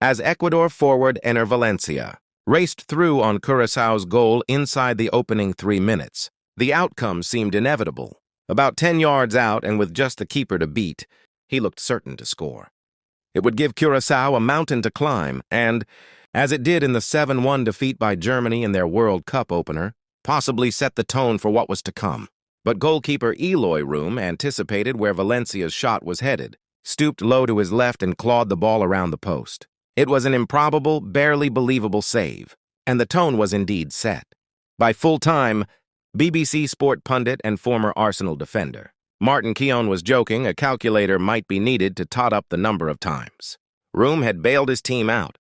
as Ecuador forward Ener Valencia raced through on Curacao's goal inside the opening 3 minutes. The outcome seemed inevitable. About 10 yards out and with just the keeper to beat, he looked certain to score. It would give Curacao a mountain to climb and, as it did in the 7-1 defeat by Germany in their World Cup opener, possibly set the tone for what was to come. But goalkeeper Eloy Room anticipated where Valencia's shot was headed, stooped low to his left and clawed the ball around the post. It was an improbable, barely believable save, and the tone was indeed set. By full time, BBC Sport pundit and former Arsenal defender Martin Keown was joking a calculator might be needed to tot up the number of times. Room had bailed his team out.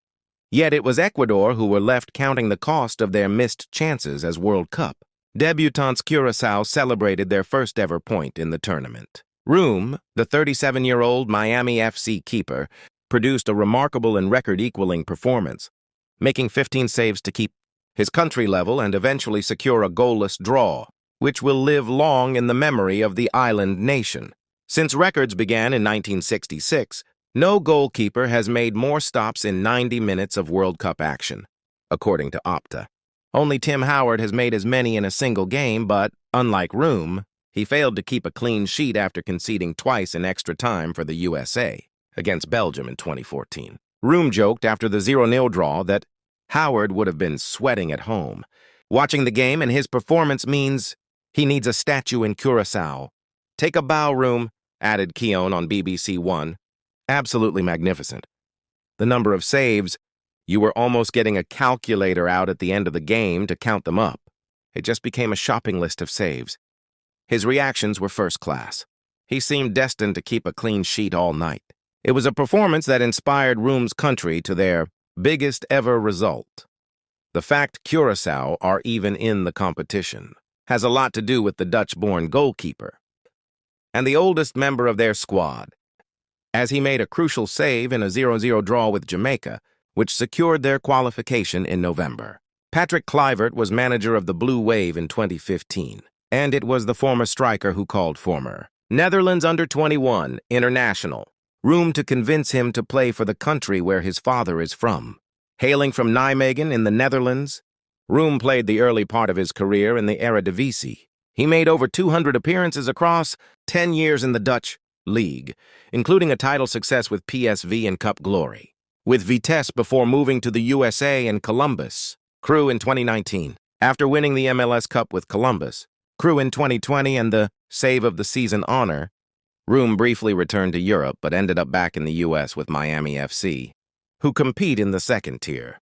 Yet it was Ecuador who were left counting the cost of their missed chances as World Cup. Debutants Curacao celebrated their first-ever point in the tournament. Room, the 37-year-old Miami FC keeper, produced a remarkable and record-equaling performance, making 15 saves to keep his country level and eventually secure a goalless draw, which will live long in the memory of the island nation. Since records began in 1966, no goalkeeper has made more stops in 90 minutes of World Cup action, according to Opta. Only Tim Howard has made as many in a single game, but, unlike Room, he failed to keep a clean sheet after conceding twice in extra time for the USA against Belgium in 2014. Room joked after the 0-0 draw that Howard would have been sweating at home. Watching the game and his performance means he needs a statue in Curacao. Take a bow, Room, added Keown on BBC One. Absolutely magnificent. The number of saves, you were almost getting a calculator out at the end of the game to count them up. It just became a shopping list of saves. His reactions were first class. He seemed destined to keep a clean sheet all night. It was a performance that inspired Room's country to their biggest ever result. The fact Curacao are even in the competition has a lot to do with the Dutch-born goalkeeper and the oldest member of their squad, as he made a crucial save in a 0-0 draw with Jamaica, which secured their qualification in November. Patrick Kluivert was manager of the Blue Wave in 2015, and it was the former striker who called former Netherlands under-21 international Room to convince him to play for the country where his father is from. Hailing from Nijmegen in the Netherlands, Room played the early part of his career in the Eredivisie. He made over 200 appearances across 10 years in the Dutch league, including a title success with PSV and Cup glory, with Vitesse before moving to the USA and Columbus Crew in 2019. After winning the MLS Cup with Columbus Crew in 2020 and the Save of the Season honor, Room briefly returned to Europe but ended up back in the US with Miami FC, who compete in the second tier.